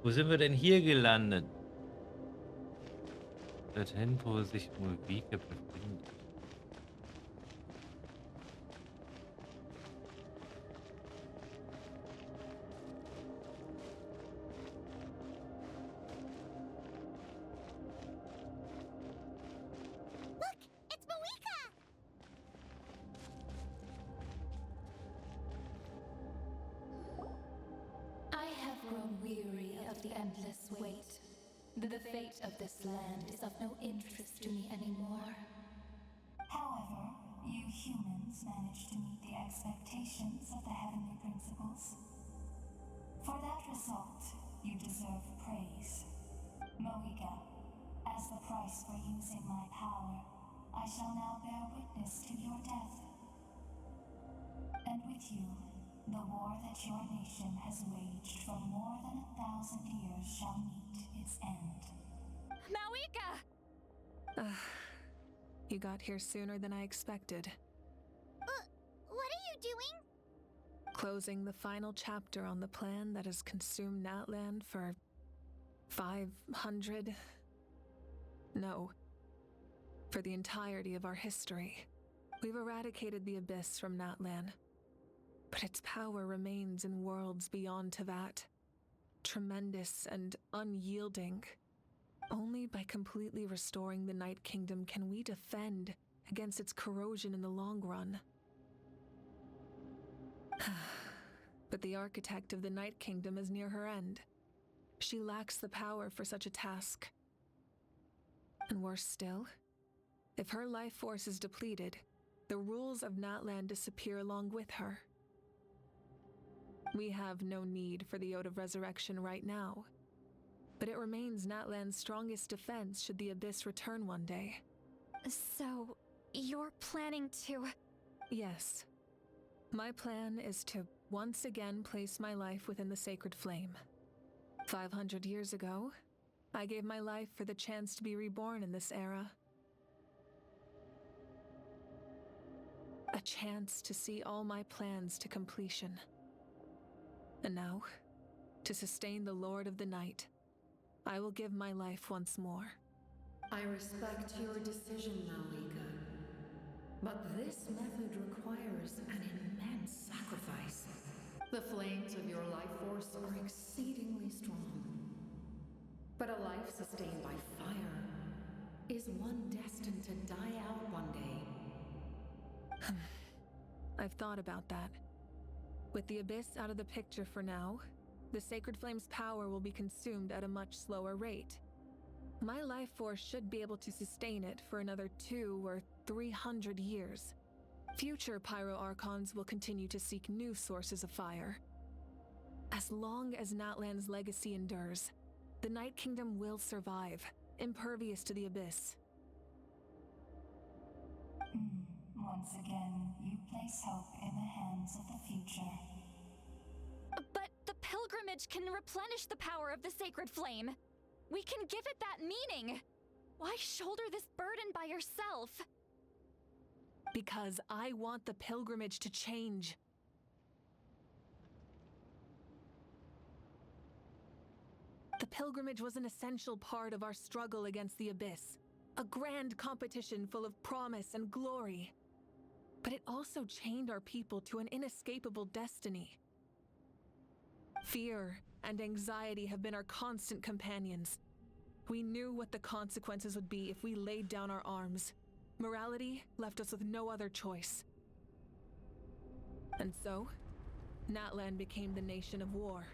Wo sind wir denn hier gelandet? Dorthin, wo sich Mulvike befindet. Look, it's Malika! I have grown weary of the endless wait. The fate of this land is of no interest to me anymore. However, you humans managed to meet the expectations of the heavenly principles. For that result, you deserve praise. Moika, as the price for using my power, I shall now bear witness to your death. And with you, the war that your nation has waged for more than 1,000 years shall meet its end. Malika! You got here sooner than I expected. What are you doing? Closing the final chapter on the plan that has consumed Natland for 500... No. For the entirety of our history. We've eradicated the Abyss from Natland. But its power remains in worlds beyond Teyvat. Tremendous and unyielding. Only by completely restoring the Night Kingdom can we defend against its corrosion in the long run. But the architect of the Night Kingdom is near her end. She lacks the power for such a task. And worse still, if her life force is depleted, the rules of Natland disappear along with her. We have no need for the Ode of Resurrection right now, but it remains Natland's strongest defense should the Abyss return one day. So, you're planning to... Yes. My plan is to once again place my life within the sacred flame. 500 years ago, I gave my life for the chance to be reborn in this era. A chance to see all my plans to completion. And now, to sustain the Lord of the Night, I will give my life once more. I respect your decision, Malika. But this method requires an immense sacrifice. The flames of your life force are exceedingly strong. But a life sustained by fire is one destined to die out one day. I've thought about that. With the Abyss out of the picture for now, the Sacred Flame's power will be consumed at a much slower rate. My life force should be able to sustain it for another 200 or 300 years. Future Pyro-Archons will continue to seek new sources of fire. As long as Natland's legacy endures, the Night Kingdom will survive, impervious to the Abyss. Once again, you place hope in the hands of the future. But the pilgrimage can replenish the power of the sacred flame. We can give it that meaning. Why shoulder this burden by yourself? Because I want the pilgrimage to change. The pilgrimage was an essential part of our struggle against the Abyss. A grand competition full of promise and glory. But it also chained our people to an inescapable destiny. Fear and anxiety have been our constant companions. We knew what the consequences would be if we laid down our arms. Morality left us with no other choice. And so, Natland became the nation of war.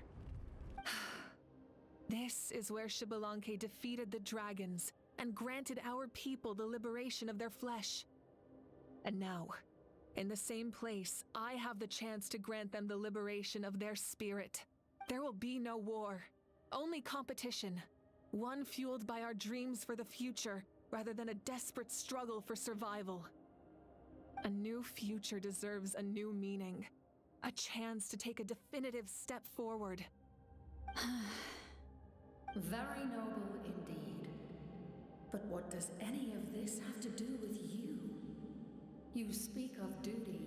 This is where Xbalanque defeated the dragons and granted our people the liberation of their flesh. And now, in the same place, I have the chance to grant them the liberation of their spirit. There will be no war, only competition. One fueled by our dreams for the future, rather than a desperate struggle for survival. A new future deserves a new meaning. A chance to take a definitive step forward. Very noble indeed. But what does any of this have to do with you? You speak of duty,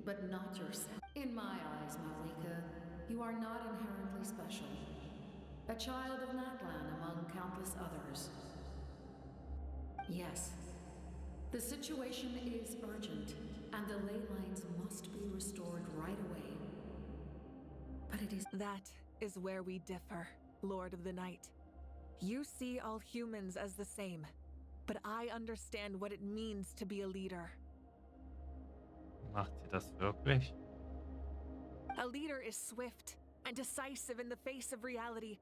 but not yourself. In my eyes, Malika, you are not inherently special. a child of Natlan among countless others. Yes, the situation is urgent, and the ley lines must be restored right away. But it is That is where we differ, Lord of the Night. You see all humans as the same, but I understand what it means to be a leader. Macht sie das wirklich? A leader is swift and decisive in the face of reality.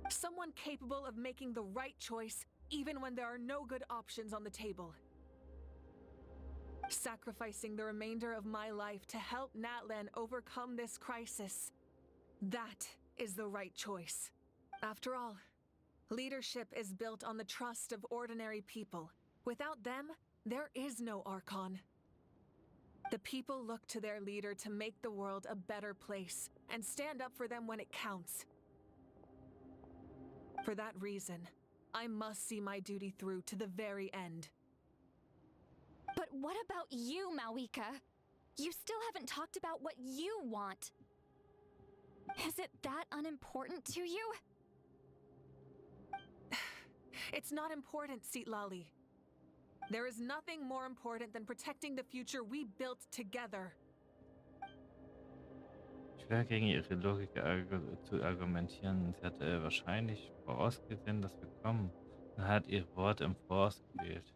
Someone capable of making the right choice even when there are no good options on the table. Sacrificing the remainder of my life to help Natlan overcome this crisis. That is the right choice. After all, leadership is built on the trust of ordinary people. Without them, there is no Archon. The people look to their leader to make the world a better place and stand up for them when it counts. For that reason, I must see my duty through to the very end. But what about you, Malika? You still haven't talked about what you want. Is it that unimportant to you? It's not important, Sitlali. There is nothing more important than protecting the future we built together. Schwer gegen ihre Logik zu argumentieren. Sie hatte wahrscheinlich vorausgesehen, dass wir kommen und hat ihre Worte im Voraus gewählt.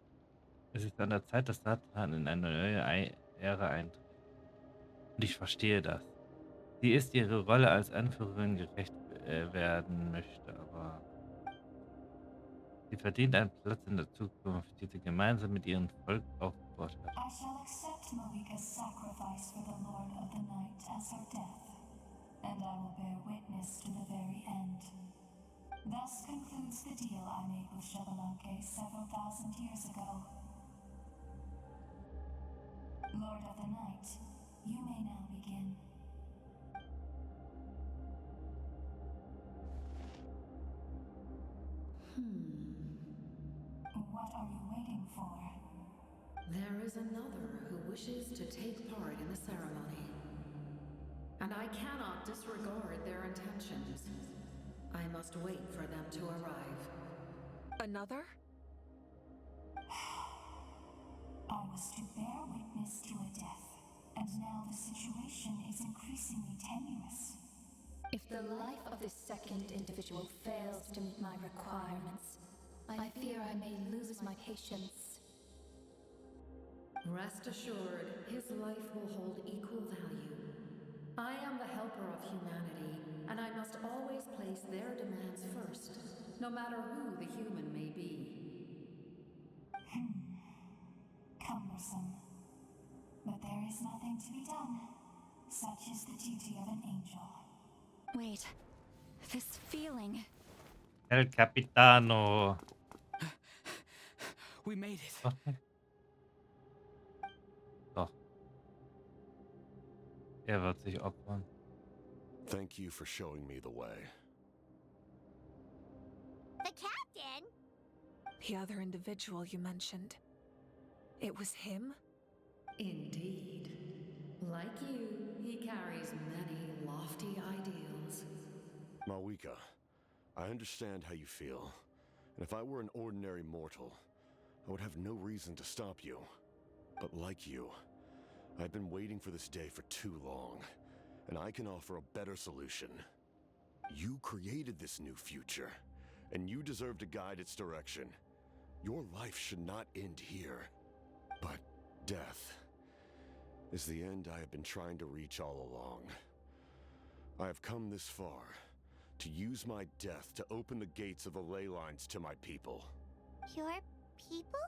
Es ist an der Zeit, dass Satan in eine neue Ära eintritt. Und ich verstehe das. Sie ist ihre Rolle als Anführerin gerecht werden möchte, aber sie verdient einen Platz in der Zukunft, die sie gemeinsam mit ihrem Volk aufgebaut hat. I shall accept Malika's sacrifice for the Lord of the Night as her death, and I will bear witness to the very end. Thus concludes the deal I made with Xbalanque several thousand years ago. Lord of the Night, you may now begin. What are you waiting for? There is another who wishes to take part in the ceremony. And I cannot disregard their intentions. I must wait for them to arrive. Another? I was to bear witness to a death, and now the situation is increasingly tenuous. If the life of this second individual fails to meet my requirements, I fear I may lose my patience. Rest assured, his life will hold equal value. I am the helper of humanity, and I must always place their demands first, no matter who the human may be. Cumbersome. But there is nothing to be done. Such is the duty of an angel. Wait, this feeling. El Capitano. We made it. Doch nicht. Doch. Wird sich opfern. Thank you for showing me the way. The captain? The other individual you mentioned. It was him? Indeed. Like you, he carries many lofty ideals. Malika, I understand how you feel. And if I were an ordinary mortal, I would have no reason to stop you. But like you, I've been waiting for this day for too long, and I can offer a better solution. You created this new future, and you deserve to guide its direction. Your life should not end here. But death is the end I have been trying to reach all along. I have come this far to use my death to open the gates of the ley lines to my people. Your people?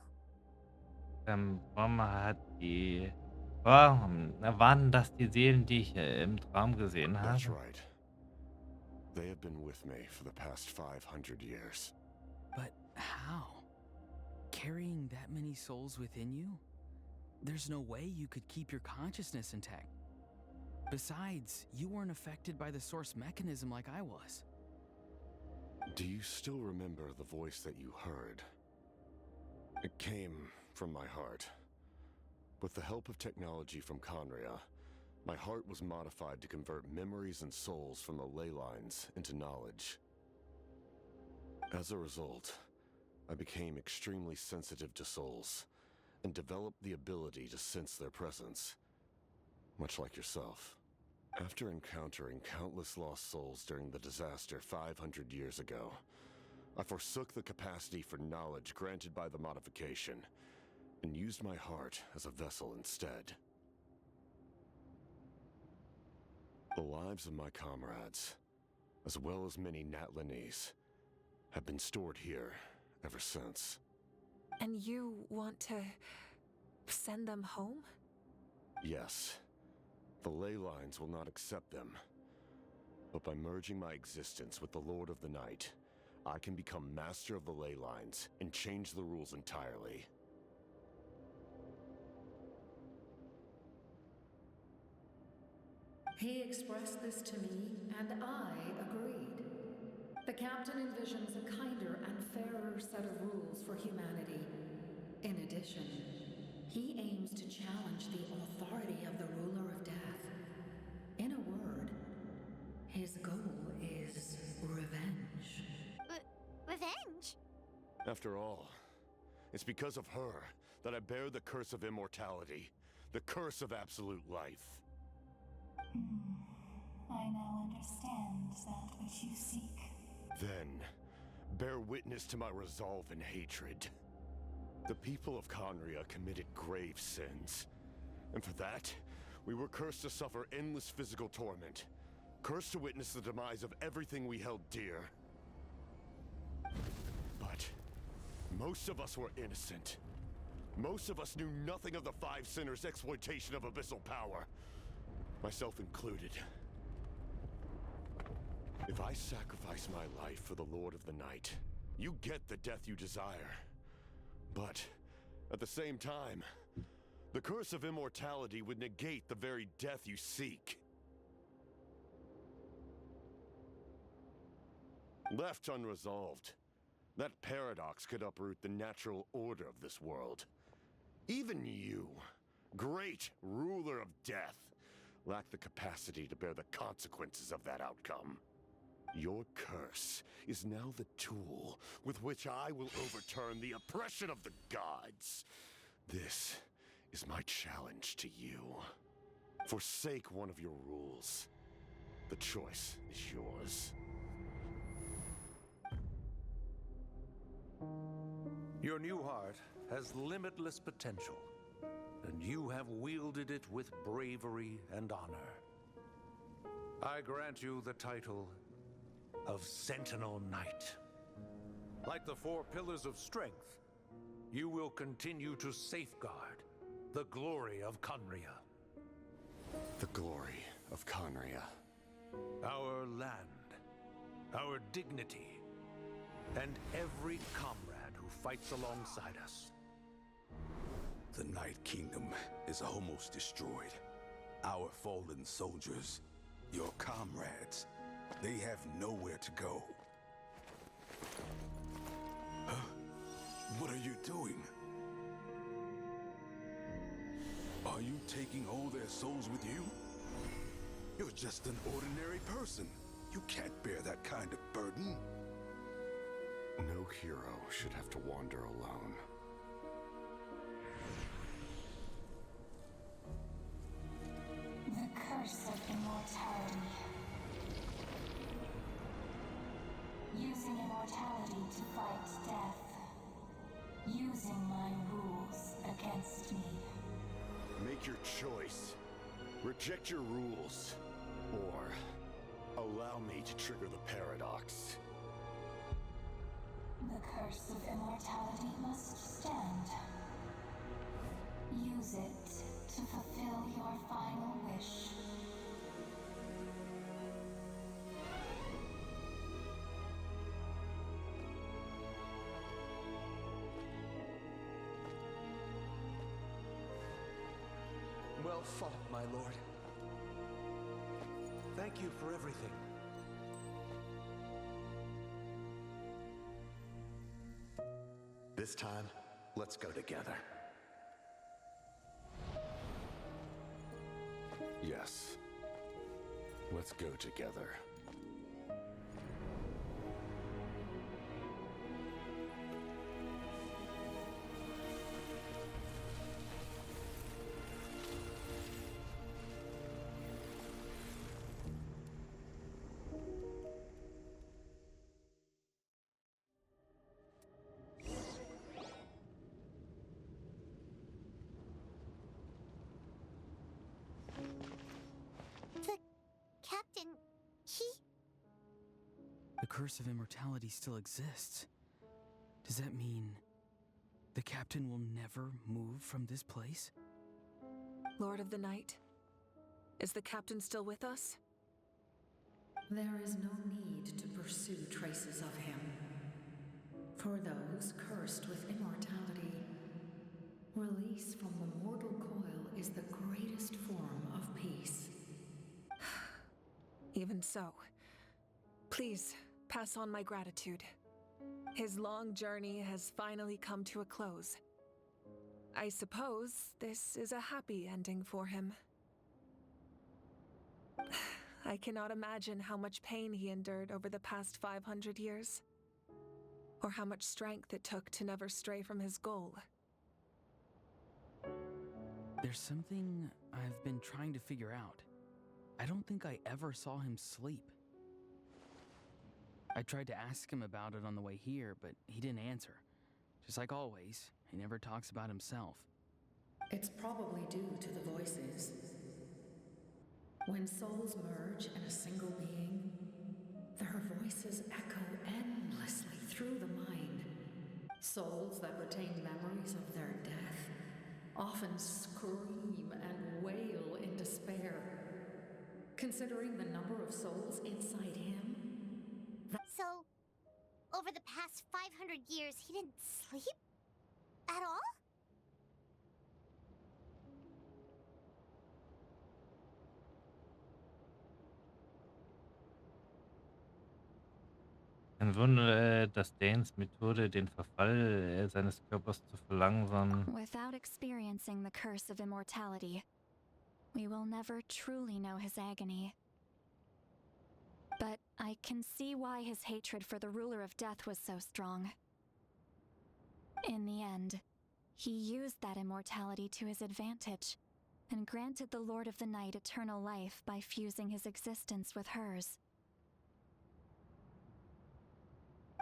Mama hat die. Waren das die Seelen, die ich im Traum gesehen That's habe? right. They have been with me for the past 500 years. But how? Carrying that many souls within you? There's no way you could keep your consciousness intact. Besides, you weren't affected by the source mechanism like I was. Do you still remember the voice that you heard? It came from my heart. With the help of technology from Conria, My heart was modified to convert memories and souls from the ley lines into knowledge. As a result, I became extremely sensitive to souls, and developed the ability to sense their presence, much like yourself. After encountering countless lost souls during the disaster 500 years ago, I forsook the capacity for knowledge granted by the modification, and used my heart as a vessel instead. The lives of my comrades, as well as many Natlanese, have been stored here ever since. And you want to send them home? Yes. The ley lines will not accept them. But by merging my existence with the Lord of the Night, I can become master of the ley lines and change the rules entirely. He expressed this to me, and I agreed. The captain envisions a kinder and fairer set of rules for humanity. In addition, he aims to challenge the authority of the ruler of death. In a word, his goal is revenge. Revenge? After all, it's because of her that I bear the curse of immortality, the curse of absolute life. I now understand that which you seek. Then, bear witness to my resolve and hatred. The people of Conria committed grave sins. And for that, we were cursed to suffer endless physical torment. Cursed to witness the demise of everything we held dear. But most of us were innocent. Most of us knew nothing of the Five Sinners' exploitation of abyssal power. Myself included. If I sacrifice my life for the Lord of the Night, you get the death you desire. But, at the same time, the curse of immortality would negate the very death you seek. Left unresolved, that paradox could uproot the natural order of this world. Even you, great ruler of death, lack the capacity to bear the consequences of that outcome. Your curse is now the tool with which I will overturn the oppression of the gods. This is my challenge to you. Forsake one of your rules. The choice is yours. Your new heart has limitless potential, and you have wielded it with bravery and honor. I grant you the title of Sentinel Knight. Like the four pillars of strength, you will continue to safeguard the glory of Conria. The glory of Conria. Our land, our dignity, and every comrade who fights alongside us. The Night Kingdom is almost destroyed. Our fallen soldiers, your comrades, they have nowhere to go. Huh? What are you doing? Are you taking all their souls with you? You're just an ordinary person. You can't bear that kind of burden. No hero should have to wander alone. The curse of immortality. Using immortality to fight death. Using my rules against me. Make your choice. Reject your rules. Or allow me to trigger the paradox. The curse of immortality must stand. Use it to fulfill your final wish. Well fought, my lord. Thank you for everything. This time, let's go together. Yes. Let's go together. The captain, he... The curse of immortality still exists. Does that mean the captain will never move from this place? Lord of the Night, is the captain still with us? There is no need to pursue traces of him. For those cursed with immortality, release from the mortal coil is the greatest form of peace. Even so, please pass on my gratitude. His long journey has finally come to a close. I suppose this is a happy ending for him. I cannot imagine how much pain he endured over the past 500 years, or how much strength it took to never stray from his goal. There's something I've been trying to figure out. I don't think I ever saw him sleep. I tried to ask him about it on the way here, but he didn't answer. Just like always, he never talks about himself. It's probably due to the voices. When souls merge in a single being, their voices echo endlessly through the mind. Souls that retain memories of their death often scream and wail in despair. Considering the number of souls inside him, So, over the past 500 years, he didn't sleep? At all? Ein Wunder, dass Danes Methode, den Verfall seines Körpers zu verlangsamen. Without experiencing the curse of immortality, we will never truly know his agony. But I can see why his hatred for the ruler of death was so strong. In the end, he used that immortality to his advantage, and granted the Lord of the Night eternal life by fusing his existence with hers.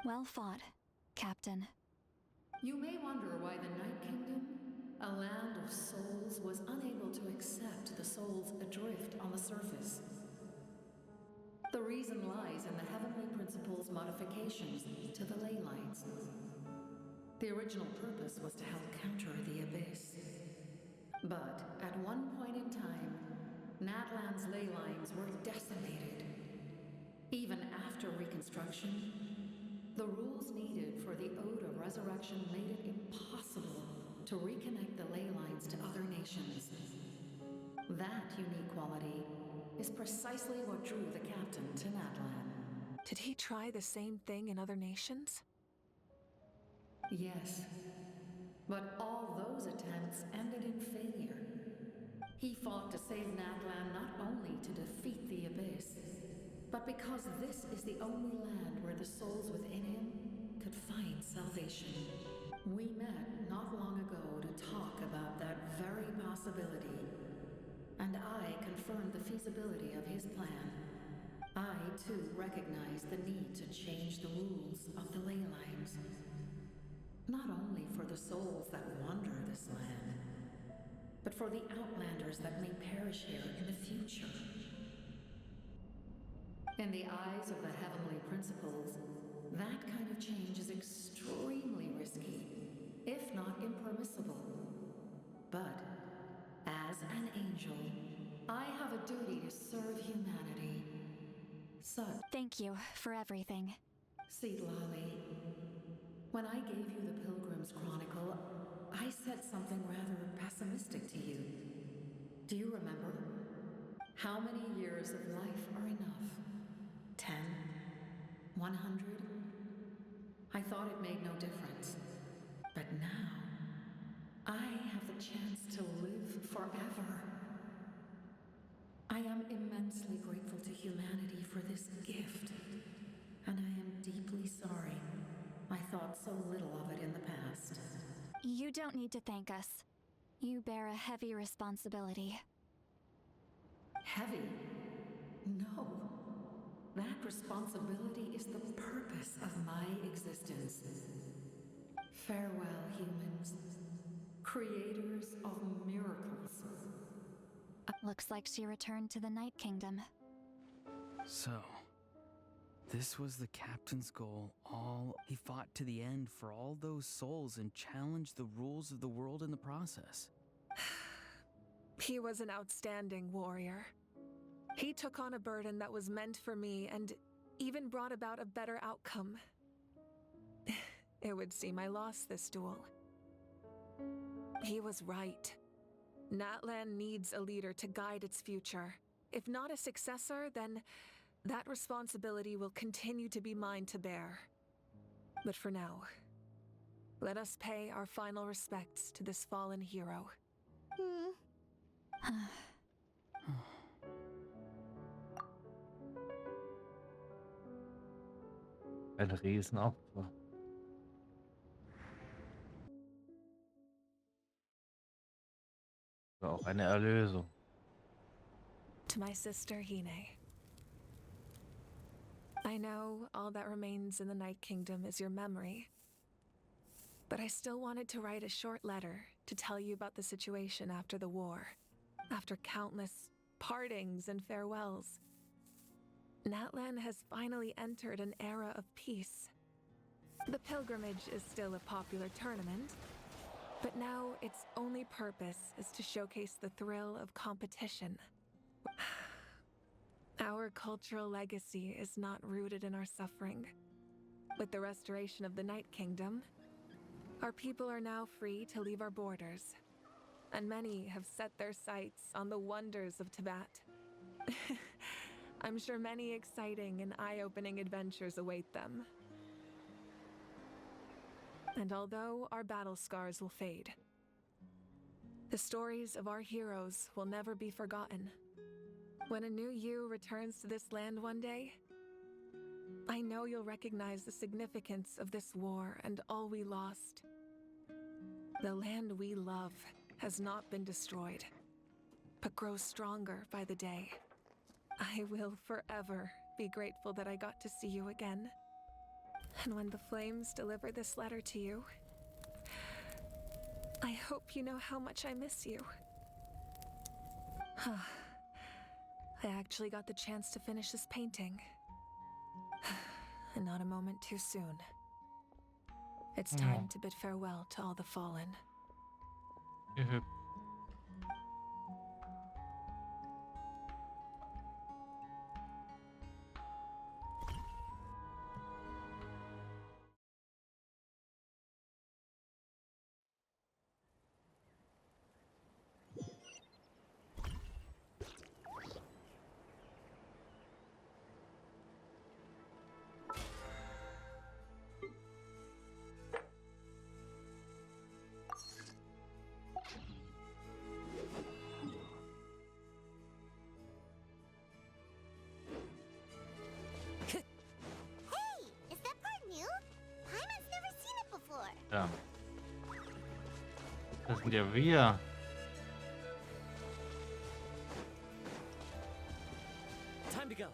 Well fought, Captain. you may wonder why the Night Kingdom, a land of souls, was unable to accept the souls adrift on the surface. The reason lies in the heavenly principle's modifications to the ley lines. The original purpose was to help counter the abyss. But at one point in time, Natlan's ley lines were decimated. Even after reconstruction, the rules needed for the Ode of Resurrection made it impossible to reconnect the ley lines to other nations. That unique quality is precisely what drew the captain to Natlan. Did he try the same thing in other nations? Yes, but all those attempts ended in failure. He fought to save Natlan not only to defeat the abyss, but because this is the only land where the souls within him could find salvation. We met not long ago to talk about that very possibility, and I confirmed the feasibility of his plan. I, too, recognize the need to change the rules of the ley lines. Not only for the souls that wander this land, but for the outlanders that may perish here in the future. In the eyes of the heavenly principles, that kind of change is extremely risky, if not impermissible. But, as an angel, I have a duty to serve humanity. So, Thank you for everything. Lali, when I gave you the Pilgrim's Chronicle, I said something rather pessimistic to you. Do you remember? How many years of life are enough? 10? 100? I thought it made no difference. But now, I have the chance to live forever. immensely grateful to humanity for this gift. And I am deeply sorry. I thought so little of it in the past. You don't need to thank us. You bear a heavy responsibility. Heavy? No. That responsibility is the purpose of my existence. Farewell, humans. Creators of miracles. Looks like she returned to the Night Kingdom. So, this was the captain's goal. He fought to the end for all those souls and challenged the rules of the world in the process. He was an outstanding warrior. He took on a burden that was meant for me and even brought about a better outcome. It would seem I lost this duel. He was right. Natlan needs a leader to guide its future. If not a successor, then that responsibility will continue to be mine to bear. But for now, let us pay our final respects to this fallen hero. Ein Riesenopfer. Aber auch eine Erlösung. To my sister Hine. I know all that remains in the Night Kingdom is your memory. But I still wanted to write a short letter to tell you about the situation after the war. After countless partings and farewells. Natlan has finally entered an era of peace. The pilgrimage is still a popular tournament, but now its only purpose is to showcase the thrill of competition. Our cultural legacy is not rooted in our suffering. With the restoration of the Night Kingdom, our people are now free to leave our borders, and many have set their sights on the wonders of Teyvat. I'm sure many exciting and eye-opening adventures await them. And although our battle scars will fade, the stories of our heroes will never be forgotten. When a new you returns to this land one day, I know you'll recognize the significance of this war and all we lost. The land we love has not been destroyed, but grows stronger by the day. I will forever be grateful that I got to see you again. And when the flames deliver this letter to you, I hope you know how much I miss you. I actually got the chance to finish this painting. And not a moment too soon. It's time to bid farewell to all the fallen. Ja. Das sind ja wir. Time to go.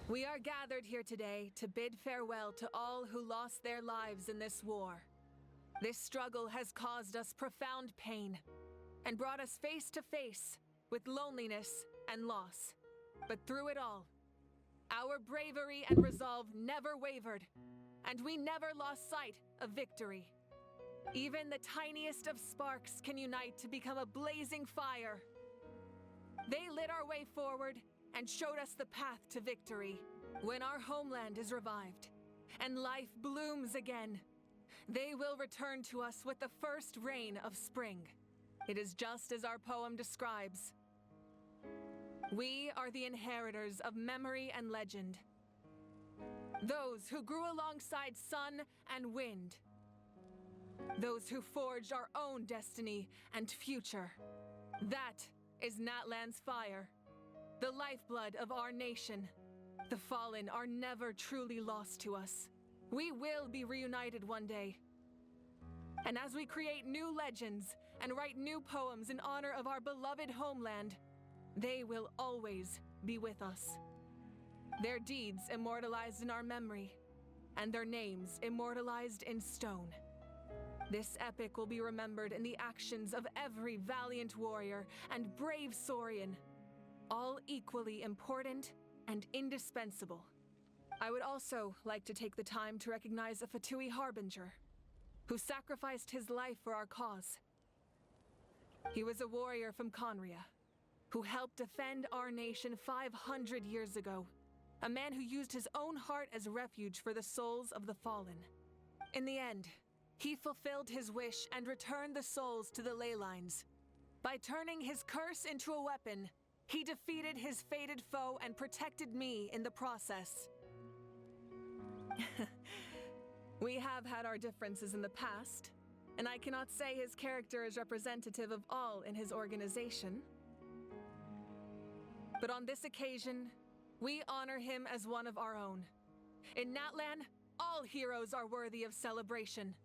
We are gathered here today to bid farewell to all who lost their lives in this war. This struggle has caused us profound pain and brought us face to face with loneliness and loss. But through it all, our bravery and resolve never wavered, and we never lost sight of victory. Even the tiniest of sparks can unite to become a blazing fire. They lit our way forward and showed us the path to victory. When our homeland is revived and life blooms again, they will return to us with the first rain of spring. It is just as our poem describes. We are the inheritors of memory and legend. Those who grew alongside sun and wind. Those who forged our own destiny and future. That is Natlan's fire, the lifeblood of our nation. The fallen are never truly lost to us. We will be reunited one day. And as we create new legends and write new poems in honor of our beloved homeland, they will always be with us. Their deeds immortalized in our memory, and their names immortalized in stone. This epic will be remembered in the actions of every valiant warrior and brave Saurian, all equally important and indispensable. I would also like to take the time to recognize a Fatui harbinger who sacrificed his life for our cause. He was a warrior from Conria who helped defend our nation 500 years ago, a man who used his own heart as refuge for the souls of the fallen. In the end, he fulfilled his wish and returned the souls to the ley lines. By turning his curse into a weapon, he defeated his fated foe and protected me in the process. We have had our differences in the past, and I cannot say his character is representative of all in his organization. But on this occasion, we honor him as one of our own. In Natlan, all heroes are worthy of celebration.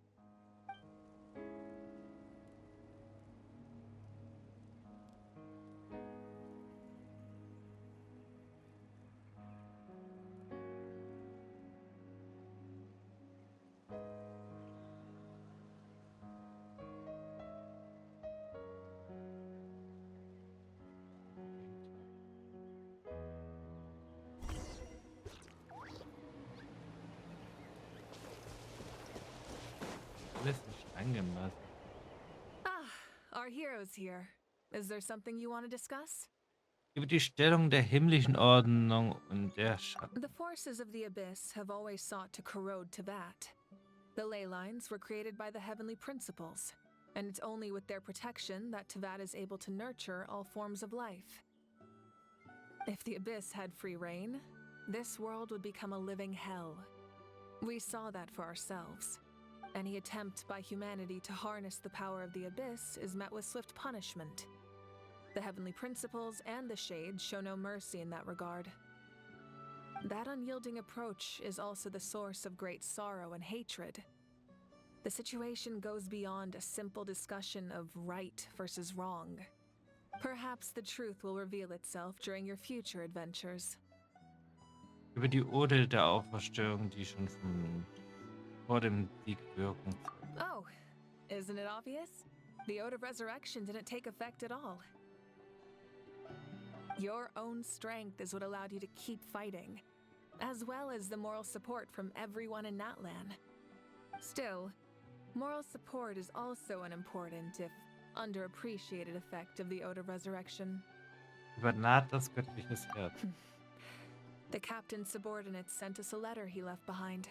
Alles nicht angemaßt. Our heroes here. Is there something you want to discuss? Über die Stellung der himmlischen Ordnung und der Schatten. The forces of the Abyss have always sought to corrode Teyvat. The ley lines were created by the heavenly principles, and it's only with their protection that Teyvat is able to nurture all forms of life. If the Abyss had free reign, this world would become a living hell. We saw that for ourselves. Any attempt by humanity to harness the power of the Abyss is met with swift punishment. The heavenly principles and the Shades show no mercy in that regard. That unyielding approach is also the source of great sorrow and hatred. The situation goes beyond a simple discussion of right versus wrong. Perhaps the truth will reveal itself during your future adventures. Über die Ode der Auferstehung, die schon vor dem Sieg wirken. Oh, isn't it obvious? The Ode of Resurrection didn't take effect at all. Your own strength is what allowed you to keep fighting, as well as the moral support from everyone in Natlan. Still, moral support is also an important, if underappreciated, effect of the Ode of Resurrection. Übernaht das göttliches Herz. The captain's subordinates sent us a letter he left behind.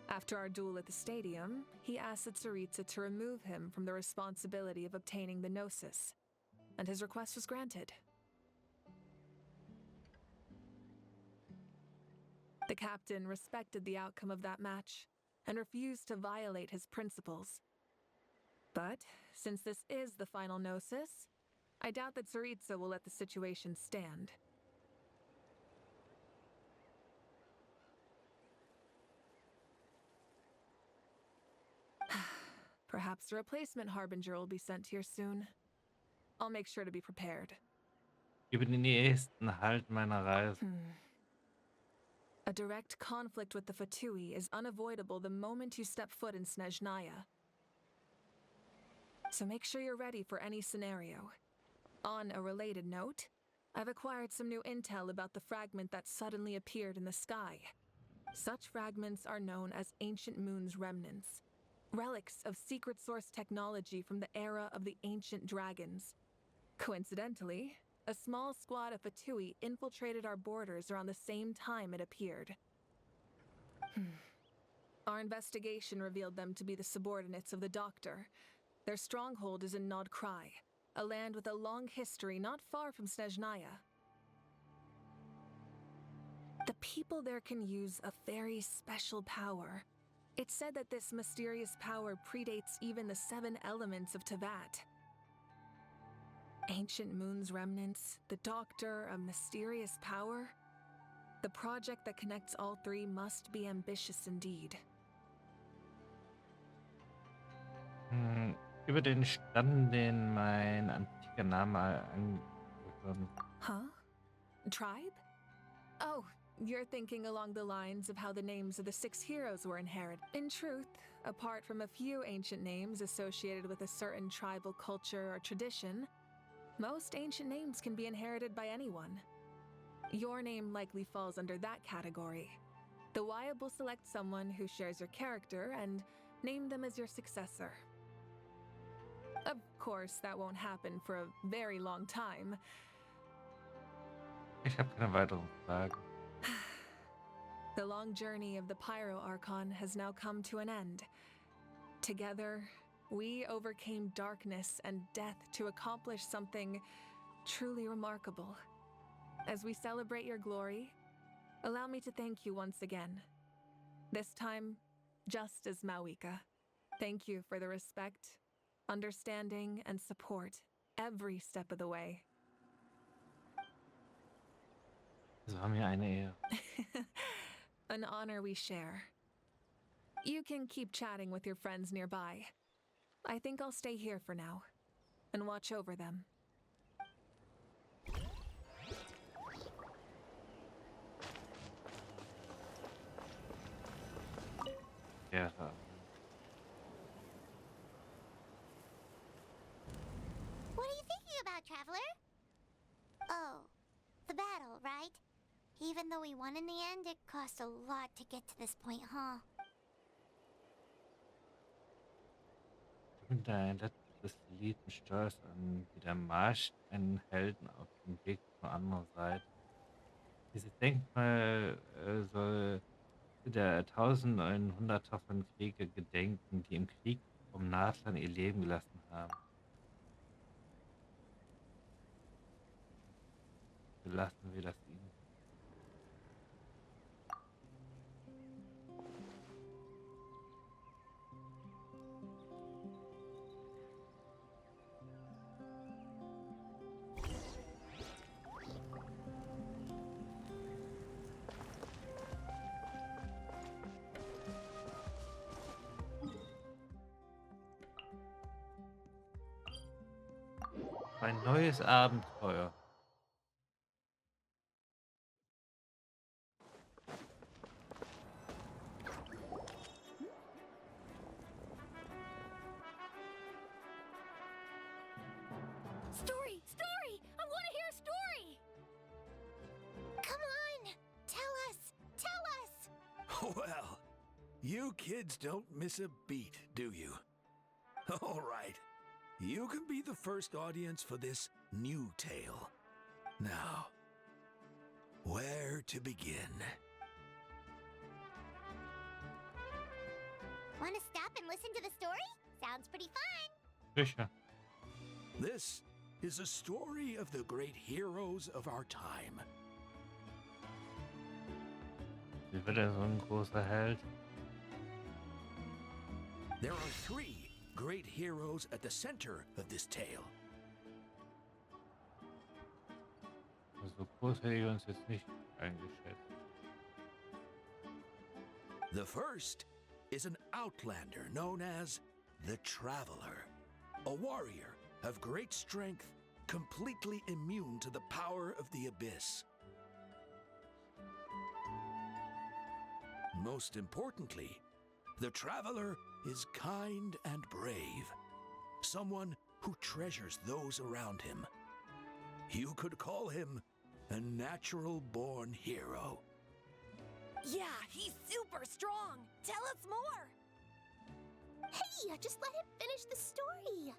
After our duel at the stadium, he asked Tsaritsa to remove him from the responsibility of obtaining the Gnosis, and his request was granted. The captain respected the outcome of that match and refused to violate his principles. But since this is the final Gnosis, I doubt that Tsaritsa will let the situation stand. Perhaps a replacement harbinger will be sent here soon. I'll make sure to be prepared. Über den nächsten Halt meiner Reise. A direct conflict with the Fatui is unavoidable the moment you step foot in Snezhnaya. So make sure you're ready for any scenario. On a related note, I've acquired some new intel about the fragment that suddenly appeared in the sky. Such fragments are known as Ancient Moon's remnants. Relics of secret source technology from the era of the ancient dragons. Coincidentally, a small squad of Fatui infiltrated our borders around the same time it appeared. Our investigation revealed them to be the subordinates of the Doctor. Their stronghold is in Nod Krai, a land with a long history not far from Snezhnaya. The people there can use a very special power. It's said that this mysterious power predates even the 7 elements of Teyvat. Ancient moon's remnants, the Doctor, a mysterious power. The project that connects all 3 must be ambitious indeed. Über den Strand, den mein antiker Name angehört. Huh? Tribe? Oh, you're thinking along the lines of how the names of the 6 heroes were inherited. In truth, apart from a few ancient names associated with a certain tribal culture or tradition, most ancient names can be inherited by anyone. Your name likely falls under that category. The Wyatt will select someone who shares your character and name them as your successor. Of course, that won't happen for a very long time. Ich habe keine weiteren Fragen. The long journey of the Pyro Archon has now come to an end. Together, we overcame darkness and death to accomplish something truly remarkable. As we celebrate your glory, allow me to thank you once again. This time, just as Mawika. Thank you for the respect, understanding, and support every step of the way. Es war mir eine Ehre. An honor we share. You can keep chatting with your friends nearby. I think I'll stay here for now and watch over them. Ja, What are you thinking about, Traveler? Oh, the battle, right? Even though we won in the end, it cost a lot to get to this point, huh? und dein letztes Lied mit Stolz an, wie der Marsch einen Helden auf dem Weg zur anderen Seite. Dieses Denkmal soll der Tausende und Hunderter von Kriege gedenken, die im Krieg um Nadlern ihr Leben gelassen haben. Belassen wir das ihnen. Ein neues Abenteuer. Story! Story! I want to hear a story! Come on! Tell us! Tell us! Well, you kids don't miss a beat, do you? All right. You can be the first audience for this new tale. Now, where to begin? Want to stop and listen to the story? Sounds pretty fun! Sicher. This is a story of the great heroes of our time. Wie wird er so ein großer Held? There are 3 great heroes at the center of this tale. So groß hätte ich uns jetzt nicht eingeschätzt. The first is an outlander known as the Traveler, a warrior of great strength, completely immune to the power of the abyss. Most importantly, the Traveler is kind and brave, someone who treasures those around him. You could call him a natural-born hero. Yeah, he's super strong! Tell us more! Hey, just let him finish the story!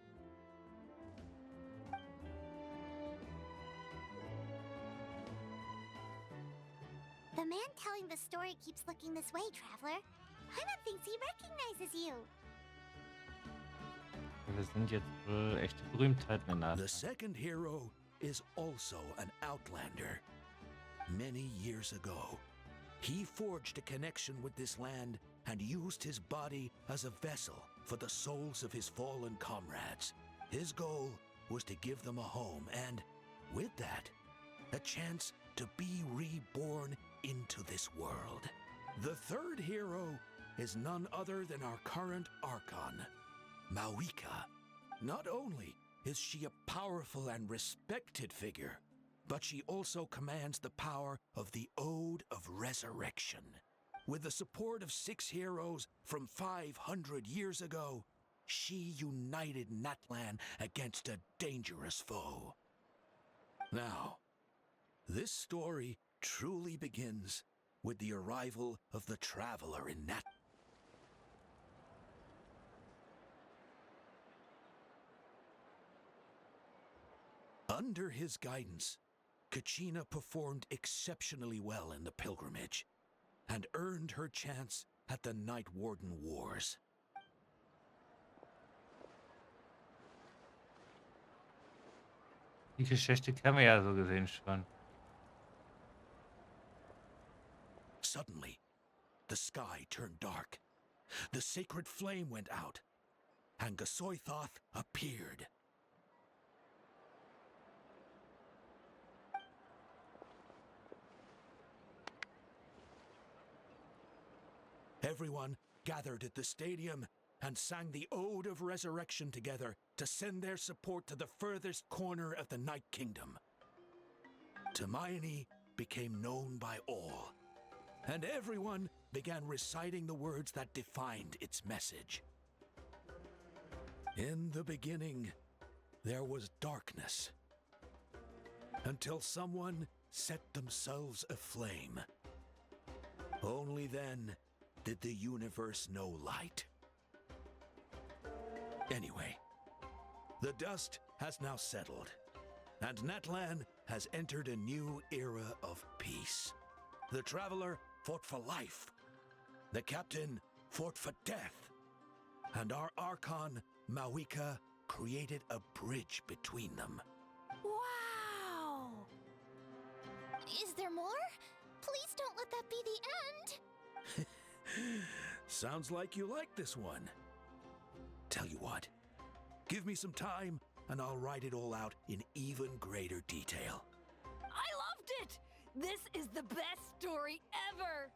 The man telling the story keeps looking this way, Traveler. Paimon thinks he recognizes you. Wir sind jetzt wohl echte Berühmtheiten in The Nadler. second hero is also an outlander. Many years ago, he forged a connection with this land and used his body as a vessel for the souls of his fallen comrades. His goal was to give them a home and, with that, a chance to be reborn into this world. The third hero is none other than our current Archon, Mawika. Not only is she a powerful and respected figure, but she also commands the power of the Ode of Resurrection. With the support of 6 heroes from 500 years ago, she united Natlan against a dangerous foe. Now, this story truly begins with the arrival of the traveler in Nat. Under his guidance, Kachina performed exceptionally well in the pilgrimage and earned her chance at the Night Warden Wars. Die Geschichte kennen wir ja so gesehen schon. Suddenly, the sky turned dark. The sacred flame went out, and Gasoithoth appeared. Everyone gathered at the stadium and sang the Ode of Resurrection together to send their support to the furthest corner of the Night Kingdom. Hermione became known by all, and everyone began reciting the words that defined its message. In the beginning, there was darkness, until someone set themselves aflame. Only then did the universe know light. Anyway, the dust has now settled, and Natlan has entered a new era of peace. The traveler fought for life, the captain fought for death, and our Archon, Mawika, created a bridge between them. Wow! Is there more? Please don't let that be the end! Sounds like you like this one. Tell you what, give me some time and I'll write it all out in even greater detail. I loved it! This is the best story ever!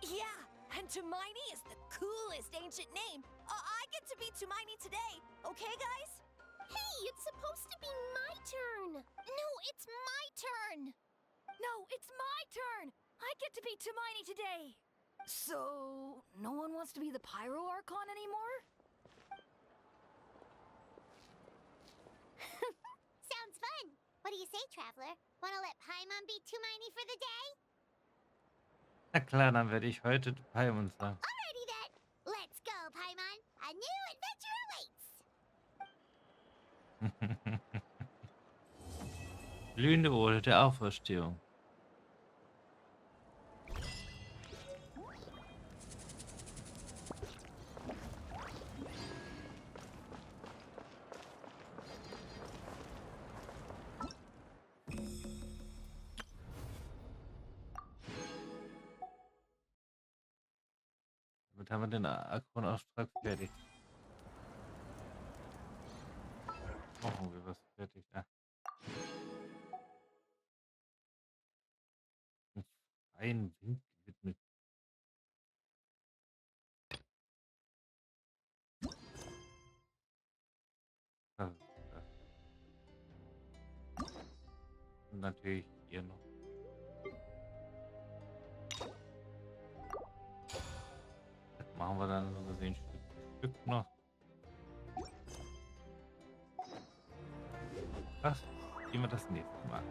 Yeah, and Hermione is the coolest ancient name. I get to be Hermione today, okay guys? Hey, it's supposed to be my turn! No, it's my turn! No, it's my turn! I get to be Hermione today! So, no one wants to be the Pyro Archon anymore? Sounds fun! What do you say, Traveler? Wanna let Paimon be Hermione for the day? Na klar, dann werde ich heute Paimon sagen. Alrighty then! Let's go, Paimon! A new adventure awaits! Glühende Ode der Auferstehung. Damit haben wir den Akronauftrag fertig. Machen wir was fertig. Ja. Mit freien Wind gewidmet. Das ist das. Und natürlich hier noch. Das machen wir dann so gesehen Stück für Stück noch. Das gehen wir das nächste Mal.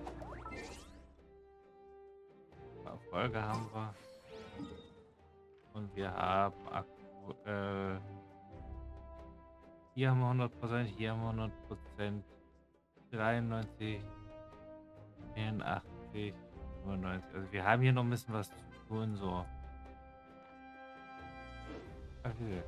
Erfolge haben wir. Und wir haben hier haben wir 100%, hier haben wir 100%, 93, 84, 95. Also wir haben hier noch ein bisschen was zu tun, so. Okay.